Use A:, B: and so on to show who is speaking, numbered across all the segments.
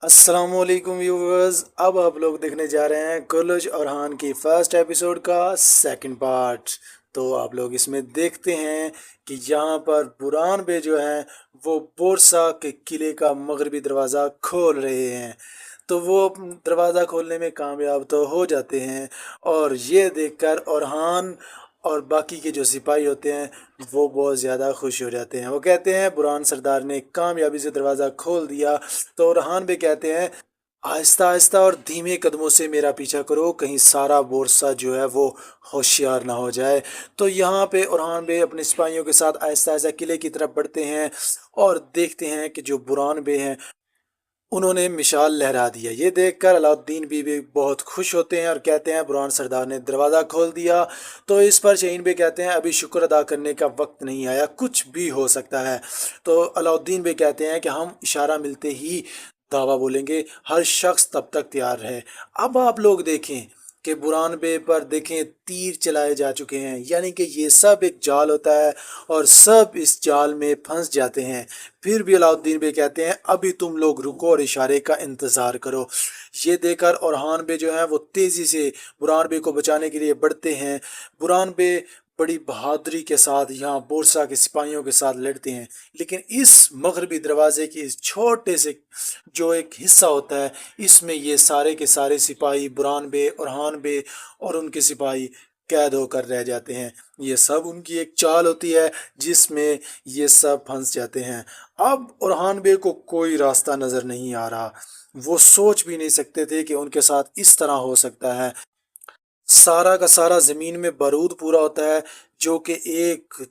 A: अस्सलाम वालेकुम व्यूवर्स। अब आप लोग देखने जा रहे हैं कुर्लुज और की फर्स्ट एपिसोड का सेकंड पार्ट। तो आप लोग इसमें देखते हैं कि यहाँ पर बुरान बे जो हैं वो बोरसा के किले का मगरबी दरवाज़ा खोल रहे हैं। तो वो दरवाज़ा खोलने में कामयाब तो हो जाते हैं, और ये देखकर औरहान और बाकी के जो सिपाही होते हैं वो बहुत ज़्यादा खुश हो जाते हैं। वो कहते हैं बुरहान सरदार ने कामयाबी से दरवाज़ा खोल दिया। तो औरहान भी कहते हैं आहिस्ता आहिस्ता और धीमे कदमों से मेरा पीछा करो, कहीं सारा बोरसा जो है वो होशियार ना हो जाए। तो यहाँ पे औरहान बे अपने सिपाहियों के साथ आहिस्ता आहिस्ता किले की तरफ बढ़ते हैं, और देखते हैं कि जो बुरहान बे हैं उन्होंने मिशाल लहरा दिया। ये देखकर अलाउद्दीन बीबी बहुत खुश होते हैं और कहते हैं बुरहान सरदार ने दरवाज़ा खोल दिया। तो इस पर शहीन बे कहते हैं अभी शुक्र अदा करने का वक्त नहीं आया, कुछ भी हो सकता है। तो अलाउद्दीन बे कहते हैं कि हम इशारा मिलते ही दावा बोलेंगे, हर शख्स तब तक तैयार रहे। अब आप लोग देखें कि बुरहान बे पर देखें तीर चलाए जा चुके हैं, यानी कि ये सब एक जाल होता है और सब इस जाल में फंस जाते हैं। फिर भी अलाउद्दीन बे कहते हैं अभी तुम लोग रुको और इशारे का इंतज़ार करो। ये देखकर औरहान बे जो है वो तेज़ी से बुरहान बे को बचाने के लिए बढ़ते हैं। बुरहान बे बड़ी बहादुरी के साथ यहाँ बोरसा के सिपाहियों के साथ लड़ते हैं, लेकिन इस मगरबी दरवाजे के इस छोटे से जो एक हिस्सा होता है, इसमें ये सारे के सारे सिपाही बुरहान बे, औरहान बे और उनके सिपाही कैद होकर रह जाते हैं। ये सब उनकी एक चाल होती है जिसमें ये सब फंस जाते हैं। अब औरहान बे को कोई रास्ता नज़र नहीं आ रहा। वो सोच भी नहीं सकते थे कि उनके साथ इस तरह हो सकता है। सारा का सारा ज़मीन में बारूद पूरा होता है, जो कि एक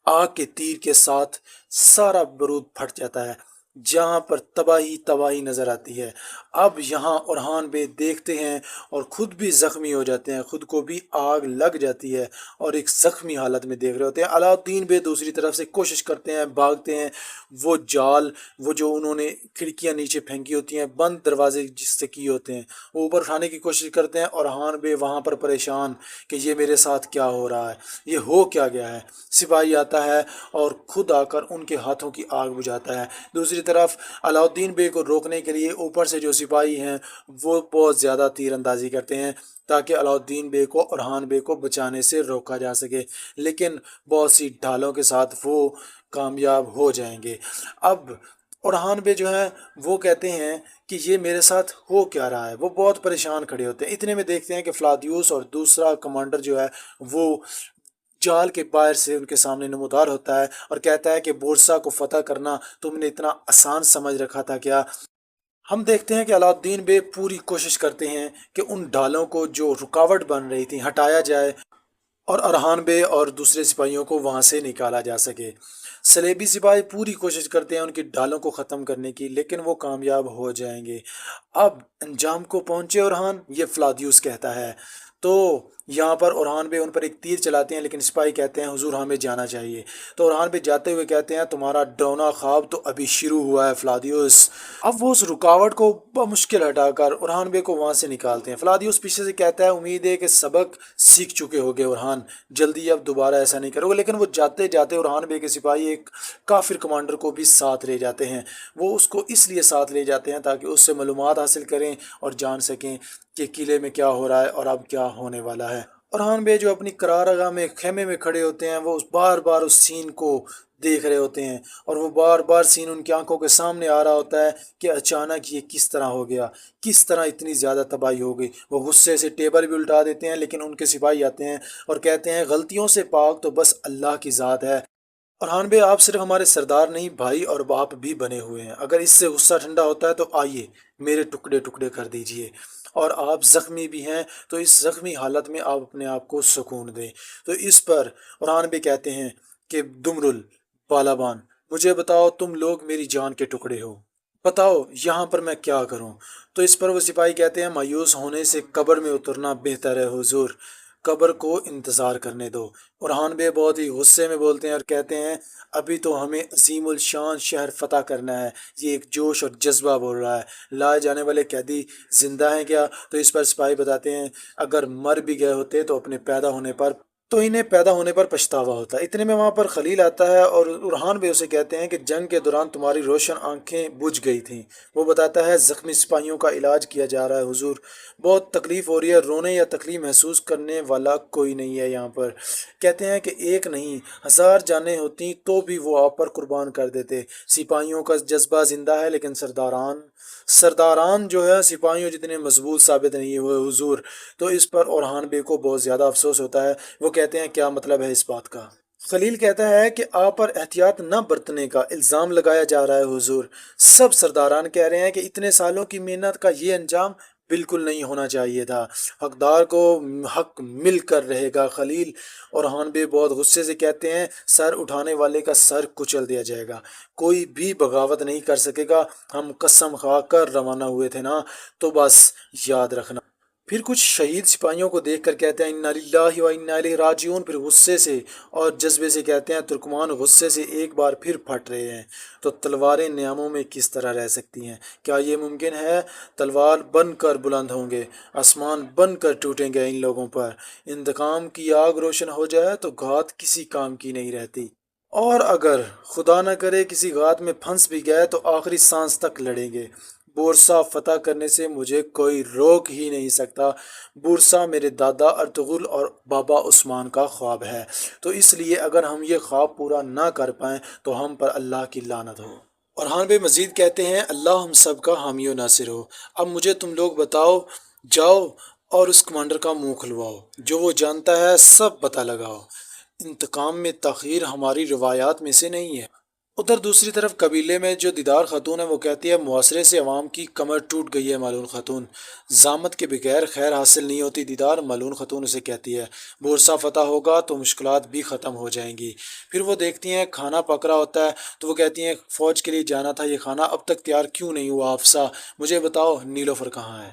A: आग के तीर के साथ सारा बारूद फट जाता है, जहाँ पर तबाही तबाही नज़र आती है। अब यहाँ औरहान बे देखते हैं और ख़ुद भी ज़ख्मी हो जाते हैं, ख़ुद को भी आग लग जाती है और एक ज़ख्मी हालत में देख रहे होते हैं। अलाउद्दीन बे दूसरी तरफ से कोशिश करते हैं, भागते हैं। वो जाल, वो जो उन्होंने खिड़कियाँ नीचे फेंकी होती हैं, बंद दरवाजे जिससे किए होते हैं, वो ऊपर उठाने की कोशिश करते हैं। और औरहान बे वहाँ पर परेशान कि ये मेरे साथ क्या हो रहा है, ये हो क्या गया है। सिपाही आता है और खुद आकर उनके हाथों की आग बुझाता है। दूसरी तरफ अलाउद्दीन बे को रोकने के लिए ऊपर से जो सिपाही हैं वो बहुत ज़्यादा तीर अंदाजी करते हैं, ताकि अलाउद्दीन बे को औरहान बे को बचाने से रोका जा सके, लेकिन बहुत सी ढालों के साथ वो कामयाब हो जाएंगे। अब औरहान बे जो हैं वो कहते हैं कि ये मेरे साथ हो क्या रहा है। वो बहुत परेशान खड़े होते हैं। इतने में देखते हैं कि फ्लादियूस और दूसरा कमांडर जो है वो जाल के बाहर से उनके सामने नमूदार होता है और कहता है कि बोरसा को फतह करना तुमने इतना आसान समझ रखा था क्या। हम देखते हैं कि अलाउद्दीन बे पूरी कोशिश करते हैं कि उन ढालों को जो रुकावट बन रही थी हटाया जाए और अरहान बे और दूसरे सिपाहियों को वहां से निकाला जा सके। सलेबी सिपाही पूरी कोशिश करते हैं उनकी ढालों को ख़त्म करने की, लेकिन वो कामयाब हो जाएंगे। अब अंजाम को पहुंचे औरहान, ये फ्लादियुस कहता है। तो यहाँ पर औरहान बे उन पर एक तीर चलाते हैं, लेकिन सिपाही कहते हैं हुजूर हमें जाना चाहिए। तो औरहान बे जाते हुए कहते हैं तुम्हारा डरौना ख्वाब तो अभी शुरू हुआ है फ्लादियुस। अब वो उस रुकावट को बमुश्किल हटाकर औरहान बे को वहाँ से निकालते हैं। फ्लादियुस पीछे से कहता है उम्मीद है कि सबक सीख चुके होगे औरहान, जल्दी अब दोबारा ऐसा नहीं करोगे। लेकिन वो जाते जाते औरहान बे के सिपाही एक काफिर कमांडर को भी साथ ले जाते हैं। वो उसको इसलिए साथ ले जाते हैं ताकि उससे मालूमात हासिल करें और जान सकें कि किले में क्या हो रहा है और अब क्या होने वाला है। औरहान बे जो अपनी करारगाह में खेमे में खड़े होते हैं वो बार बार उस सीन को देख रहे होते हैं, और वो बार बार सीन उनकी आंखों के सामने आ रहा होता है कि अचानक ये किस तरह हो गया, किस तरह इतनी ज़्यादा तबाही हो गई। वो गुस्से से टेबल भी उल्टा देते हैं, लेकिन उनके सिपाही आते हैं और कहते हैं गलतियों से पाक तो बस अल्लाह की ज़ात है। फरहान भाई आप सिर्फ हमारे सरदार नहीं भाई और बाप भी बने हुए हैं। अगर इससे गुस्सा ठंडा होता है तो आइए मेरे टुकड़े टुकड़े कर दीजिए। और आप जख्मी भी हैं तो इस जख्मी हालत में आप अपने आप को सुकून दें। तो इस पर फरहान भी कहते हैं कि दुमरुल बालाबान, मुझे बताओ तुम लोग मेरी जान के टुकड़े हो, बताओ यहाँ पर मैं क्या करूँ। तो इस पर वो सिपाही कहते हैं मायूस होने से कब्र में उतरना बेहतर है हुजूर, कब्र को इंतज़ार करने दो। बुरहान बे बहुत ही गुस्से में बोलते हैं और कहते हैं अभी तो हमें अजीमुल शान शहर फतह करना है। ये एक जोश और जज्बा बोल रहा है। लाए जाने वाले कैदी जिंदा हैं क्या। तो इस पर सिपाही बताते हैं अगर मर भी गए होते तो अपने पैदा होने पर تو انہیں پیدا ہونے پر پچھتاوا ہوتا ہے۔ اتنے میں وہاں پر خلیل آتا ہے اور ارحان بھی اسے کہتے ہیں کہ جنگ کے دوران تمہاری روشن آنکھیں بجھ گئی تھیں۔ وہ بتاتا ہے زخمی سپاہیوں کا علاج کیا جا رہا ہے حضور، بہت تکلیف ہو رہی ہے، رونے یا تکلیف محسوس کرنے والا کوئی نہیں ہے یہاں پر۔ کہتے ہیں کہ ایک نہیں 1000 جانیں ہوتی تو بھی وہ آپ پر قربان کر دیتے۔ سپاہیوں کا جذبہ زندہ ہے لیکن سرداران جو ہے سپاہیوں جتنے مضبوط ثابت نہیں ہوئے حضور۔ تو اس پر اورحان بے کو بہت زیادہ افسوس ہوتا ہے۔ وہ کہتے ہیں کیا مطلب ہے اس بات کا؟ خلیل کہتا ہے کہ آپ پر احتیاط نہ برتنے کا الزام لگایا جا رہا ہے حضور۔ سب سرداران کہہ رہے ہیں کہ اتنے سالوں کی محنت کا یہ انجام بالکل نہیں ہونا چاہیے تھا، حقدار کو حق مل کر رہے گا خلیل۔ اور ہان بے بہت غصے سے کہتے ہیں سر اٹھانے والے کا سر کچل دیا جائے گا، کوئی بھی بغاوت نہیں کر سکے گا، ہم قسم کھا کر روانہ ہوئے تھے نا، تو بس یاد رکھنا۔ پھر کچھ شہید سپاہیوں کو دیکھ کر کہتے ہیں انا للہ و انا الیہ راجعون، پھر غصے سے اور جذبے سے کہتے ہیں ترکمان غصے سے ایک بار پھر پھٹ رہے ہیں، تو تلواریں نیاموں میں کس طرح رہ سکتی ہیں؟ کیا یہ ممکن ہے؟ تلوار بن کر بلند ہوں گے، آسمان بن کر ٹوٹیں گے ان لوگوں پر۔ انتقام کی آگ روشن ہو جائے تو گھات کسی کام کی نہیں رہتی، اور اگر خدا نہ کرے کسی گھات میں پھنس بھی گئے تو آخری سانس تک لڑیں گے۔ بورسا فتح کرنے سے مجھے کوئی روک ہی نہیں سکتا۔ بورسا میرے دادا ارطغرل اور بابا عثمان کا خواب ہے، تو اس لیے اگر ہم یہ خواب پورا نہ کر پائیں تو ہم پر اللہ کی لعنت ہو۔ اور ہاں بے مزید کہتے ہیں اللہ ہم سب کا حامی و ناصر ہو۔ اب مجھے تم لوگ بتاؤ، جاؤ اور اس کمانڈر کا منہ کھلواؤ، جو وہ جانتا ہے سب پتہ لگاؤ۔ انتقام میں تاخیر ہماری روایات میں سے نہیں ہے۔ ادھر دوسری طرف قبیلے میں جو دیدار خاتون ہے وہ کہتی ہے محاصرے سے عوام کی کمر ٹوٹ گئی ہے ملعون خاتون، زامت کے بغیر خیر حاصل نہیں ہوتی دیدار، ملعون خاتون اسے کہتی ہے۔ بورسا فتح ہوگا تو مشکلات بھی ختم ہو جائیں گی۔ پھر وہ دیکھتی ہیں کھانا پک رہا ہوتا ہے تو وہ کہتی ہیں فوج کے لیے جانا تھا، یہ کھانا اب تک تیار کیوں نہیں ہوا حفصہ؟ مجھے بتاؤ نیلوفر کہاں ہے؟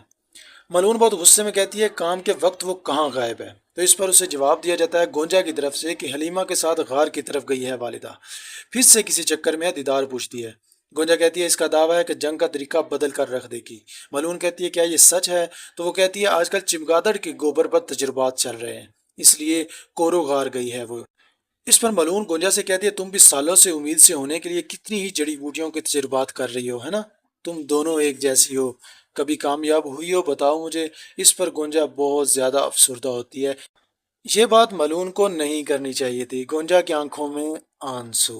A: ملعون بہت غصے میں کہتی ہے کام کے وقت وہ کہاں غائب ہے؟ تو اس پر اسے جواب دیا جاتا ہے گونجا کی طرف سے کہ حلیمہ کے ساتھ غار کی طرف گئی ہے والدہ۔ پھر سے کسی چکر میں دیدار پوچھتی ہے۔ گونجا کہتی ہے اس کا دعویٰ ہے کہ جنگ کا طریقہ بدل کر رکھ دے گی۔ ملعون کہتی ہے کیا یہ سچ ہے؟ تو وہ کہتی ہے آج کل چمگادڑ کے گوبر پر تجربات چل رہے ہیں، اس لیے کورو غار گئی ہے وہ۔ اس پر ملعون گونجا سے کہتی ہے تم بھی سالوں سے امید سے ہونے کے لیے کتنی ہی جڑی بوٹیوں کے تجربات کر رہی ہو، ہے نا؟ تم دونوں ایک جیسی ہو، کبھی کامیاب ہوئی ہو بتاؤ مجھے؟ اس پر گونجا بہت زیادہ افسردہ ہوتی ہے۔ یہ بات ملعون کو نہیں کرنی چاہیے تھی۔ گونجا کی آنکھوں میں آنسو۔